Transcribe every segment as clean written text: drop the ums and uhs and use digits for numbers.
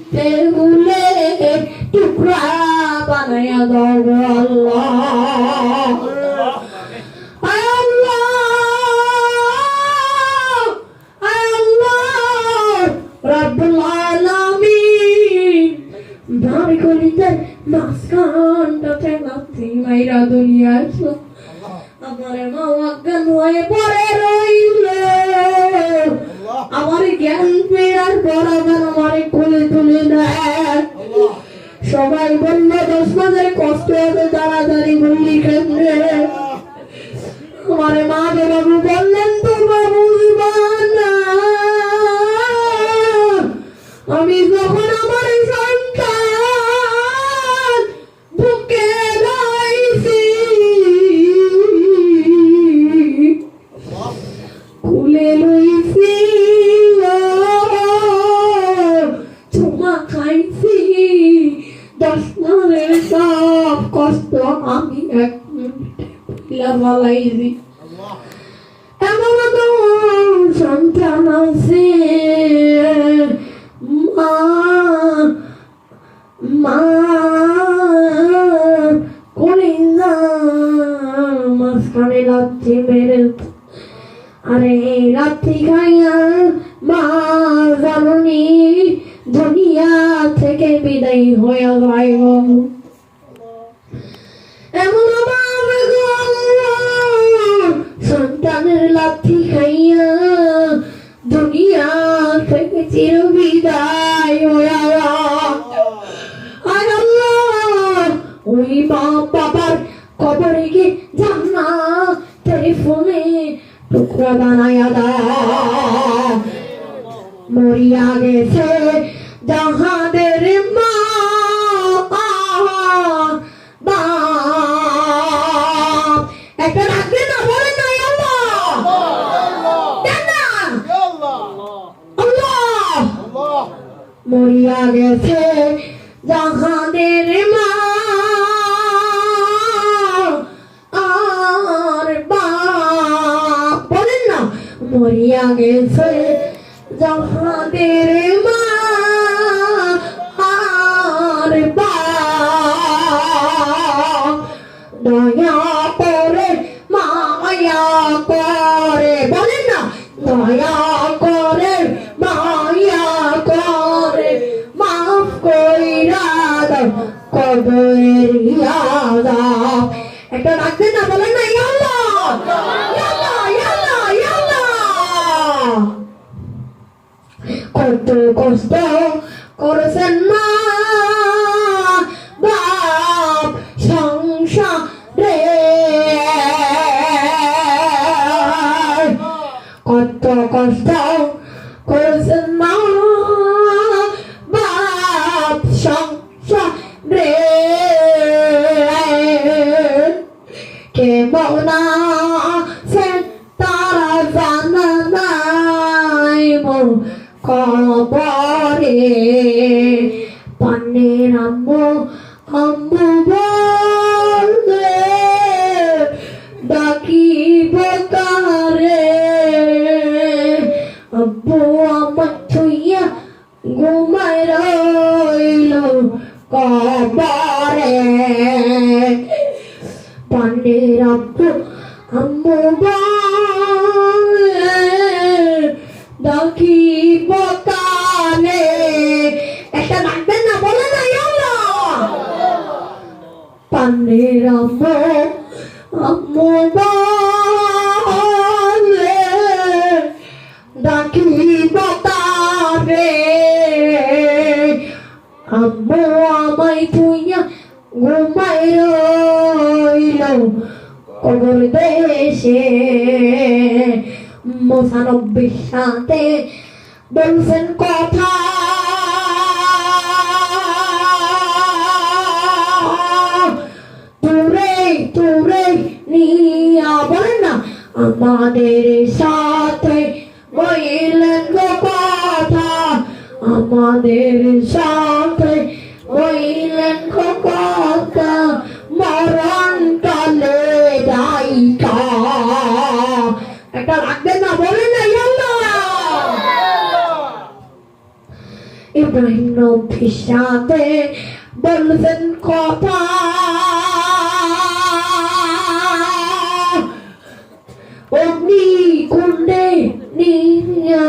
মাটিতে গুলে টুকরা বানাইয়া দাও আল্লাহ। রব্বুল আলামিন দাঁড়ি কলিতে মাঝখানটাতে লাথি মাইরা দুনিয়া আসলো। আমার মা অজ্ঞান হয়ে পড়ে রইল। আমার জ্ঞান ফেরার পর আবার আমার কোলে তুলে দেয়। সবাই বলল দোষ মাঝের কষ্ট হবে, তাড়াতাড়ি বললি কেমনে? আমার মা বাবু বললেন তোমরা বুঝবা না, আমি যখন আমার সন্তান বুকে লইছি, কুলে লইছি, চুমা খাইছি, 10 মাসের সব কষ্ট আমি এক মিনিটে বলাইছি। এমন তো সন্তান আছে মা কোলে না মাঝখানে লাথি মেরে, আরে লাথি খাইয়া মা জাননি দুনিয়া থেকে বিদায় হয়ে যায়। এমন সন্তানের লাথি খাইয়া দুনিয়া থেকে চির বিদায় হয়ে যায়। ওই মা বাবার কবরে গিয়ে জান্নাতের ফুলে টুকরা বানায়া দাও। মরিয়া গেছে জাহাদের মা বাপ, একটা রাখবে না বলে নাই আল্লাহ আল্লাহ। মরিয়া গেছে জাহাদের মা আর বাপ, বলেন না মরিয়া গেছে জাহাদের মা আর বাপ। দয়া করে মায়া করে, বলেন না দয়া করে মায়া করে মাফ কইরা দাও কবরের আযাব। একটা রাখবেন না বলেন না ইয়া আল্লাহ ইয়া আল্লাহ ইয়া আল্লাহ ইয়া আল্লাহ। কত কষ্ট করেছেন মা বাপ সংসারে, কত কষ্ট করেছেন মা বাপ সংসারে। কেমন আছেন তারা জানা নাই কবরে, পানের আম্মু আম্মু বলে ডাকিব কারে, আব্বু আমার ছুইয়া ঘুমায় রইল কবরে। পানের আব্বু আম্মু বলে ডাকিব কানে, একটা ডাকবেন না বলে না আল্লাহ। পানের আম্মু আম্মু বলে ডাকিব কানে, আম্মু আমায় তুইয়া ঘুমায় রইল কবর দেশে। ৯৫ সাথে বলছেন কথা, তুরে তুরে নিয়া, বলেন না আমাদের সাথে বললেন কথা, আমাদের সাথে বললেন কথা, মরণ কালে দায়িকা। একটা রাখবেন না বলেন না আল্লাহ। ইব্রাহিম নবীর সাথে বলছেন কথা, অগ্নিকুণ্ডে নিয়া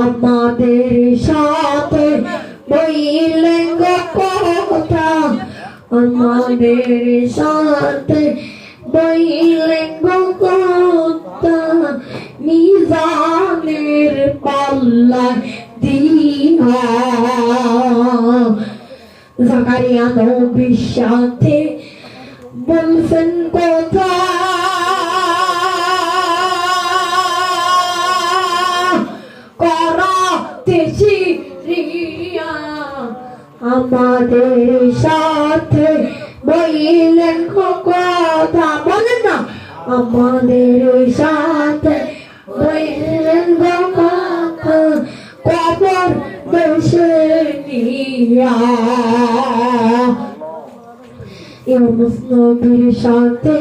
আমাদের সাথে বললেন কথা, আমাদের সাথে বললেন কথা, মিজানের পাল্লা দিয়া জাকারিয়া নবীর সাথে বলছেন কথা, করাতেছি রিয়া আমাদের সাথে বললেন কথা, বলেন না, আমাদের সাথে বললেন কথা, কবর বসে নিয়া ইউনুস নবীর সাথে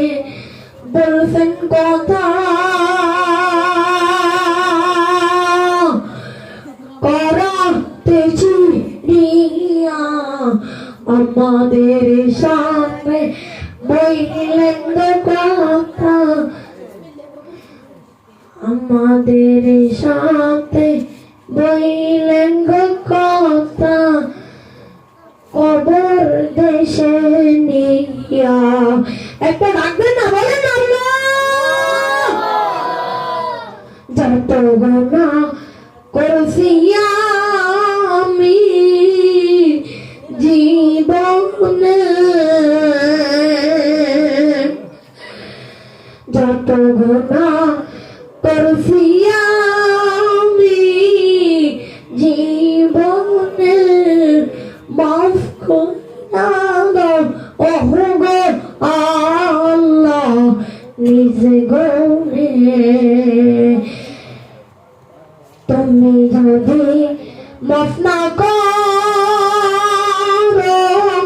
বলছেন কথা, করাতেছি রিয়া আমাদের সাথে বললেন কথা, আমাদের সাথে বললেন কথা, কবর দেশে নিয়া। একটা ডাকবেন না, বলেন না, যত গুনাহ করেছি আমি জীবনে, যত গুনাহ করেছি আমি জীবনে, মাফ করে দাও ওহো গো আল্লাহ নিজ গুণে, তুমি যদি মাফ না করো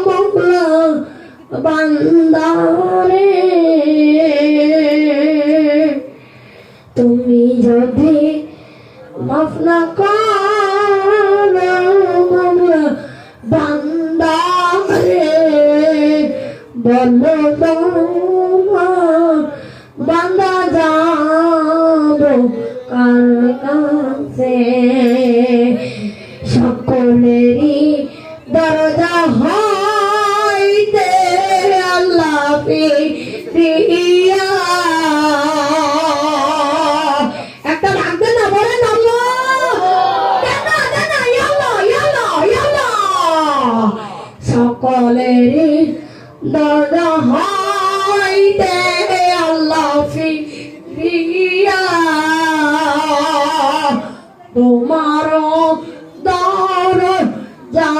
মওলা বান্দারে, তুমি যদি মাফ না করো মওলা বান্দারে, বলো তোমার বান্দা যাবো কার কাছে, সকলেরই দরজা হইতে আল্লাহ ফিরিয়া। একটা লাগবে না, বলেন সকলেরই দরজা হইতে আল্লাহ ফিরিয়া, তোমার দরজা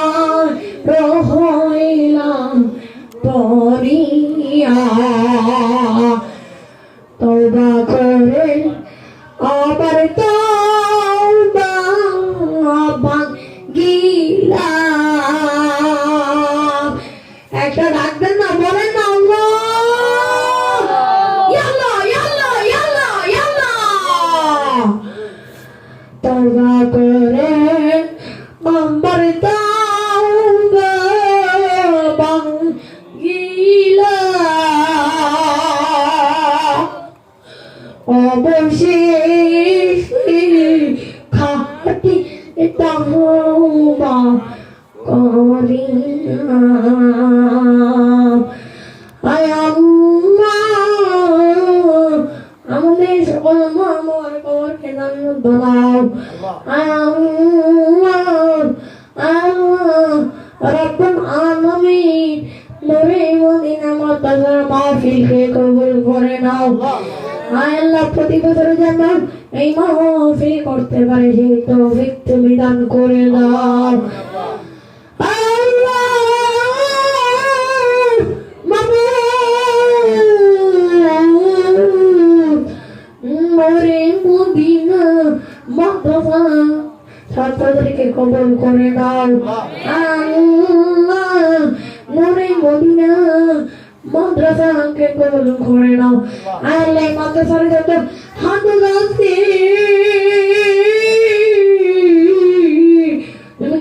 হইলাম পড়িয়া, তওবা করে আবার তওবা ভাঙিলাম। একটা ডাকবেন না, বলেন না, তওবা করে আমার তওবা ভাঙিলাম, অবশেষে খাটি তওবা করিলাম। আয় আল্লাহ, আমাদের সকল মহাময় কবরকে জান্নাত বানাও। আয় আল্লাহ, আল্লাহ রব্বুল আলামিন, নূরে মদিনা মাতাজার মাহফিলকে কবুল করে নাও। আয় আল্লাহ, প্রতি বছর যেন এই মাহফিল করতে পারে সেই তৌফিক তুমি দান করে দাও। ছাত্রদেরকে কবুল করে দাও আল্লাহ, নূরে মদিনা মাদ্রাসাকে কবুল করে নাও আল্লাহ। মাদ্রাসার যত হাফেজ আছে তুমি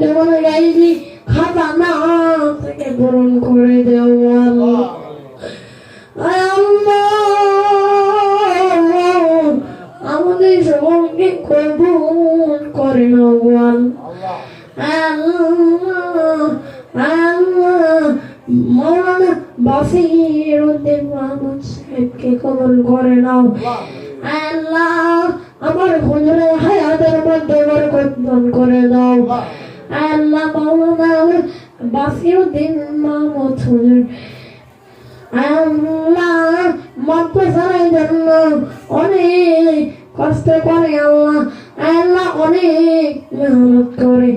সকলকে কবুল করে নাও আল্লাহ আল্লাহ মৌলানা বাসির উদ্দিন মাহমুদ সাহেবকে কবুল করে নাও আল্লাহ আমার হুজুরের হায়াতের মধ্যে বরকত দান করে দাও আল্লাহ মৌলানা বাসিরউদ্দিন মাহমুদ হুজুর আল্লাহ মাদ্রাসার জন্য অনেক কষ্ট করে আল্লাহ আল্লাহ অনেক মেহনত করে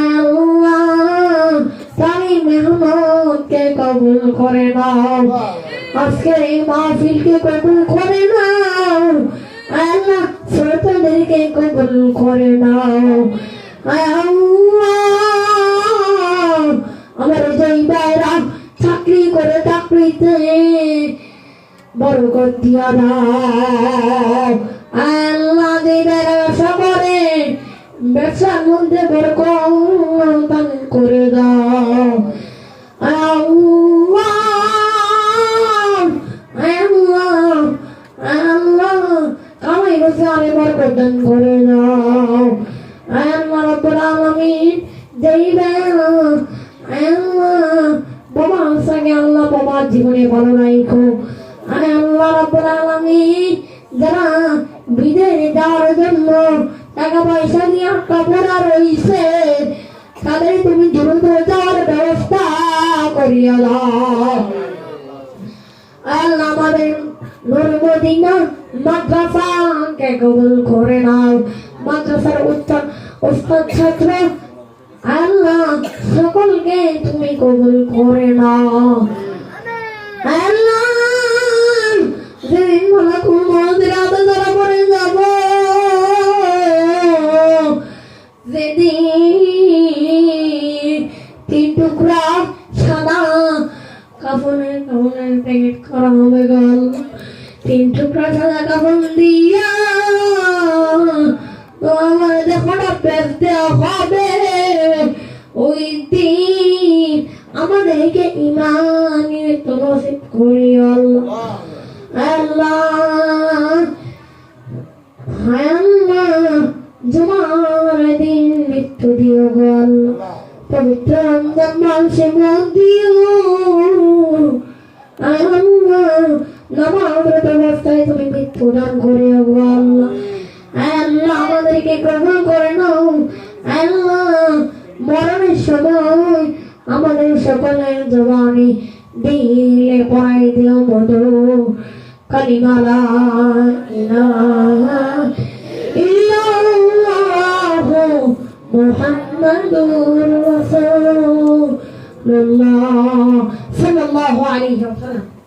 আল্লাহ তারই মেহনতকে কবুল করে নাও আজকের এই মাহফিলকে কবুল করে নাও আল্লাহ শ্রোতাদেরকে কবুল করে নাও আল্লাহ আমার যেই ভাইরা চাকরি করে চাকরিতে বরকত দিয়া দাও আল্লাহ যে ভাইরা ব্যবসা করে ব্যবসার মধ্যে বরকত দান করে দাও আল্লাহ আল্লাহ আল্লাহ কামাই রোজগারে বরকত দান করে দাও আল্লাহ রাব্বুল আলামিন যেই ভাইরা আল্লাহ বাবা আসাকে আল্লাহ বাবার জীবনে ভালো রাখো আল্লাহ রাব্বুল আলামিন যারা বিদেশে যাওয়ার জন্য টাকা পয়সা নিয়ে আটকা পড়া রয়েছে তাদের তুমি দ্রুত যাওয়ার ব্যবস্থা করিয়া দাও আল্লাহ আমাদের নূর মদিনা মাদ্রাসাকে কবুল করে নাও মাদ্রাসার উস্তাদ ছাত্র আল্লাহ সকলকে তুমি কবুল করে নাও আল্লাহ যেদিন মালাকুল মউতের হাতে ধরা পড়ে যাব যেদিন 3 টুকরা সাদা কাফনের প্যাকেট করা হবে গল 3 টুকরা সাদা কাফন দিয়া তো আমার দেহটা পেশ দেওয়া হবে ওই দিন আমাদেরকে ইমানের তো নসিব করি আল্লাহ আল্লাহ আল্লাহ জুমার দিন মৃত্যু দিও গো আল্লাহ পবিত্র রমজান মাসে মন দিও আল্লাহ নামাজের অবস্থায় তুমি মৃত্যু দান করিও গো আল্লাহ আল্লাহ আমাদেরকে গ্রহণ করে নাও আল্লাহ মরণের সময় আমাদের সকলের জবানে দিলে পড়াই দিও মধু কালিমা লা ইলাহা ইল্লাল্লাহু মুহাম্মাদুর রাসূলুল্লাহ সাল্লাল্লাহু আলাইহি ওয়াসাল্লাম